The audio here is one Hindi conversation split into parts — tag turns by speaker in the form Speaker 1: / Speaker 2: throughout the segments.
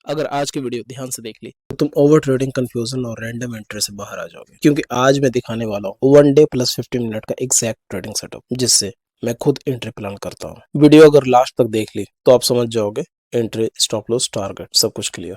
Speaker 1: अगर आज की वीडियो ध्यान से देख ली तो तुम ओवर ट्रेडिंग, कंफ्यूजन और रैंडम एंट्री से बाहर आ जाओगे, क्योंकि आज मैं दिखाने वाला हूँ 1 डे प्लस 15 मिनट का एग्जैक्ट ट्रेडिंग सेटअप, जिससे मैं खुद एंट्री प्लान करता हूँ। वीडियो अगर लास्ट तक देख ली तो आप समझ जाओगे एंट्री, स्टॉप लॉस, टारगेट सब कुछ क्लियर।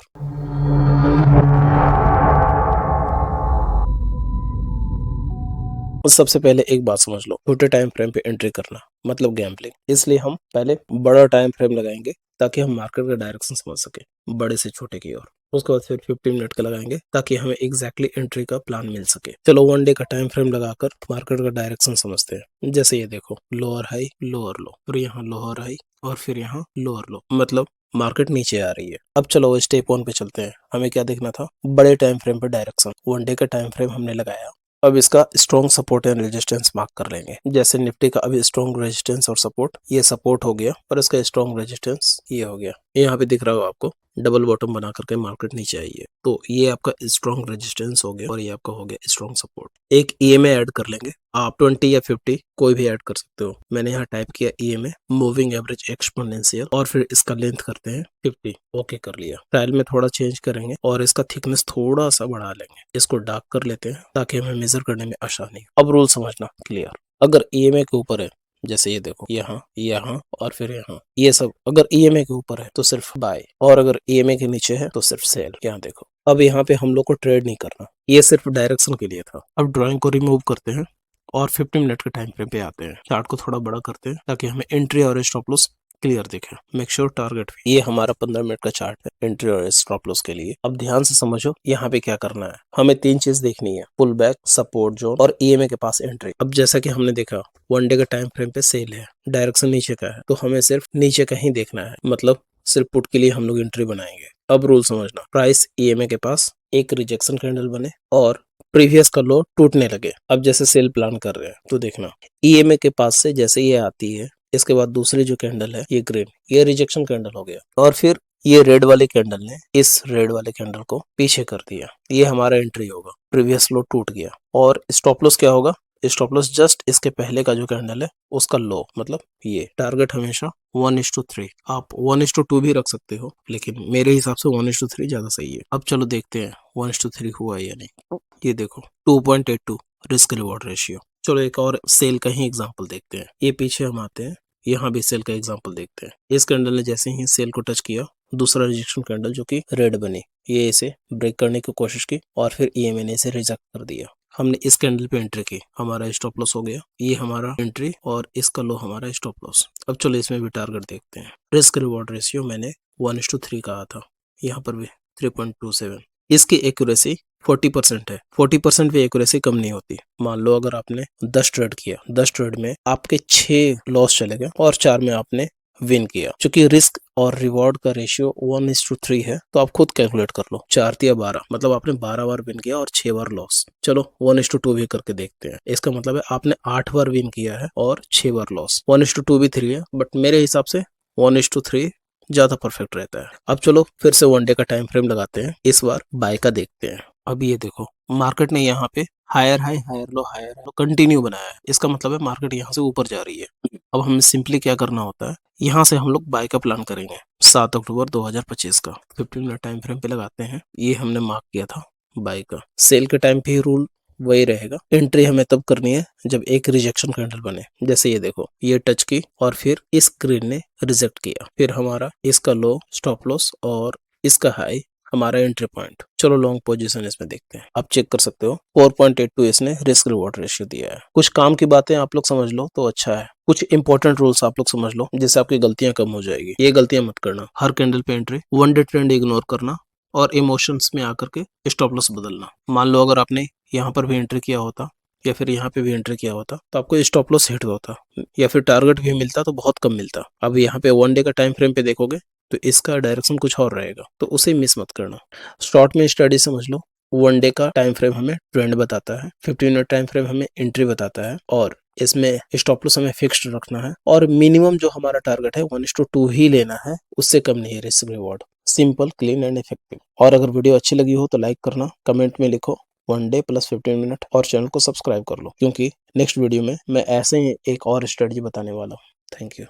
Speaker 1: सबसे पहले एक बात समझ लो, छोटे टाइम फ्रेम पे एंट्री करना मतलब गैम्बलिंग। इसलिए हम पहले बड़ा टाइम फ्रेम लगाएंगे ताकि हम मार्केट का डायरेक्शन समझ सके, बड़े से छोटे की ओर। उसके बाद फिर 15 मिनट का लगाएंगे ताकि हमें एग्जैक्टली एंट्री का प्लान मिल सके। चलो 1 डे का टाइम फ्रेम लगाकर मार्केट का डायरेक्शन समझते हैं। जैसे ये देखो, लोअर हाई लोअर लो, फिर यहाँ लोअर हाई और फिर यहाँ लोअर लो, मतलब मार्केट नीचे आ रही है। अब चलो स्टेप 1 पे चलते हैं। हमें क्या देखना था? बड़े टाइम फ्रेम पे डायरेक्शन। 1 डे का टाइम फ्रेम हमने लगाया। अब इसका strong support and resistance mark कर लेंगे। जैसे निफ्टी का अभी स्ट्रॉन्ग रेजिस्टेंस और सपोर्ट, ये सपोर्ट हो गया और इसका स्ट्रॉन्ग रेजिस्टेंस ये हो गया। यहाँ पे दिख रहा हो आपको, डबल बॉटम बना करके मार्केट नीचे आई है, तो ये आपका स्ट्रॉन्ग रेजिस्टेंस हो गया और ये आपका हो गया स्ट्रॉन्ग सपोर्ट। एक ईएमए ऐड कर लेंगे, आप 20 या 50 कोई भी ऐड कर सकते हो। मैंने यहाँ टाइप किया ईएमए, मूविंग एवरेज एक्सपोनेंशियल, और फिर इसका लेंथ करते हैं 50। ओके कर लिया। स्टाइल में थोड़ा चेंज करेंगे और इसका थिकनेस थोड़ा सा बढ़ा लेंगे। इसको डार्क कर लेते हैं ताकि हमें मेजर करने में आसानी। अब रूल समझना क्लियर। अगर ईएमए के ऊपर है, जैसे ये देखो, यहाँ यहाँ और फिर यहाँ, ये सब अगर ईएमए के ऊपर है तो सिर्फ बाय, और अगर ईएमए के नीचे है तो सिर्फ सेल। यहाँ देखो, अब यहाँ पे हम लोग को ट्रेड नहीं करना, ये सिर्फ डायरेक्शन के लिए था। अब ड्राइंग को रिमूव करते हैं और 50 मिनट के टाइम फ्रेम पे आते हैं। चार्ट को थोड़ा बड़ा करते हैं ताकि हमें एंट्री और स्टॉप लॉस क्लियर दिखे। मेक श्योर टारगेट भी। ये हमारा 15 मिनट का चार्ट है एंट्री और स्टॉप लॉस के लिए। अब ध्यान से समझो यहाँ पे क्या करना है। हमें 3 चीज देखनी है, पुल बैक, सपोर्ट जोन और ईएमए के पास एंट्री। अब जैसा कि हमने देखा 1 डे का टाइम फ्रेम पे सेल है, डायरेक्शन नीचे का है, तो हमें सिर्फ नीचे का ही देखना है, मतलब सिर्फ पुट के लिए हम लोग एंट्री बनाएंगे। अब रूल समझना, प्राइस ईएमए के पास एक रिजेक्शन कैंडल बने और प्रीवियस का लो टूटने लगे। अब जैसे सेल प्लान कर रहे हैं तो देखना, ईएमए के पास से जैसे ये आती है, इसके बाद दूसरी जो कैंडल है ये ग्रीन, ये रिजेक्शन कैंडल हो गया, और फिर ये रेड वाले कैंडल ने इस रेड वाले कैंडल को पीछे कर दिया। ये हमारा एंट्री होगा। प्रीवियस लो टूट गया। और स्टॉप लॉस क्या होगा? स्टॉप लॉस जस्ट इसके पहले का जो कैंडल है उसका लो, मतलब ये। टारगेट हमेशा 1:3। आप 1:2 भी रख सकते हो, लेकिन मेरे हिसाब से 1:3 ज्यादा सही है। अब चलो देखते हैं 1:3 हुआ या नहीं। ये देखो 2.82 रिस्क रिवॉर्ड रेशियो। चलो एक और सेल का ही एग्जांपल देखते हैं। ये पीछे हम आते हैं, यहाँ भी सेल का एग्जांपल देखते हैं। इस कैंडल ने जैसे ही सेल को टच किया, दूसरा रिजेक्शन कैंडल जो कि रेड बनी, ये इसे ब्रेक करने की कोशिश की और फिर ईएमए ने इसे रिजेक्ट कर दिया। हमने इस कैंडल पे एंट्री की, हमारा स्टॉप लॉस हो गया। ये हमारा एंट्री और इसका लो हमारा स्टॉप लॉस। अब चलो इसमें भी टारगेट देखते हैं। रिस्क रिवॉर्ड रेशियो मैंने 1:3 कहा था, यहाँ पर भी 3.27। इसकी एक्यूरेसी 40% है। 40% भी एक्यूरेसी कम नहीं होती। मान लो अगर आपने 10 ट्रेड किया, 10 ट्रेड में आपके 6 लॉस चले गए और 4 में आपने विन किया। क्योंकि रिस्क और रिवॉर्ड का रेशियो 1:3 है, तो आप खुद कैलकुलेट कर लो, 4 या 12, मतलब आपने 12 बार विन किया और 6 बार लॉस। चलो 1:2 भी करके देखते हैं। इसका मतलब है आपने 8 बार विन किया है और 6 बार लॉस। 1:2 भी 3 है, बट मेरे हिसाब से 1:3 ज्यादा परफेक्ट रहता है। अब चलो फिर से 1 डे का टाइम फ्रेम लगाते हैं, इस बार बाय का देखते हैं। अब ये देखो, मार्केट ने यहाँ पे higher high higher low continue बनाया है। इसका मतलब है मार्केट यहाँ से ऊपर जा रही है। अब हमें सिंपली क्या करना होता है, यहाँ से हम लोग बाय का प्लान करेंगे 7 अक्टूबर 2025 का। 15 मिनट टाइम फ्रेम पे लगाते हैं। ये हमने मार्क किया था बाय का। सेल के टाइम पे ही रूल वही रहेगा। एंट्री हमें तब करनी है जब एक रिजेक्शन कैंडल बने। जैसे ये देखो, ये टच की और फिर इस स्क्रीन ने रिजेक्ट किया, फिर हमारा इसका लो स्टॉप लॉस और इसका हाई हमारा एंट्री पॉइंट। चलो लॉन्ग पोजीशन इसमें देखते हैं। आप चेक कर सकते हो 4.82 इसने रिस्क रिवॉर्ड रेशियो दिया है। कुछ काम की बातें आप लोग समझ लो तो अच्छा है। कुछ इंपॉर्टेंट रूल्स आप लोग समझ लो, जिससे आपकी गलतियां कम हो जाएगी। ये गलतियां मत करना, हर कैंडल पे एंट्री, 1 डे ट्रेंड इग्नोर करना और इमोशंस में आकर के स्टॉप लॉस बदलना। मान लो अगर आपने यहाँ पर भी एंट्री किया होता या फिर यहाँ पे भी एंट्री किया होता तो आपको स्टॉप लॉस हिट होता या फिर टारगेट भी मिलता तो बहुत कम मिलता। अब यहाँ पे 1 डे का टाइम फ्रेम पे देखोगे तो इसका डायरेक्शन कुछ और रहेगा, तो उसे मिस मत करना। शॉर्ट में स्टडी समझ लो, 1 डे का टाइम फ्रेम हमें ट्रेंड बताता है, 15 मिनट टाइम फ्रेम हमें एंट्री बताता है, और इसमें स्टॉप लॉस हमें फिक्स्ड रखना है, और मिनिमम जो हमारा टारगेट है 1:2 ही लेना है, उससे कम नहीं है risk reward. Simple, clean and effective. और अगर वीडियो अच्छी लगी हो तो लाइक करना, कमेंट में लिखो 1 डे प्लस 15 मिनट, और चैनल को सब्सक्राइब कर लो, क्योंकि नेक्स्ट वीडियो में मैं ऐसे ही एक और स्ट्रेटजी बताने वाला हूँ। Thank you.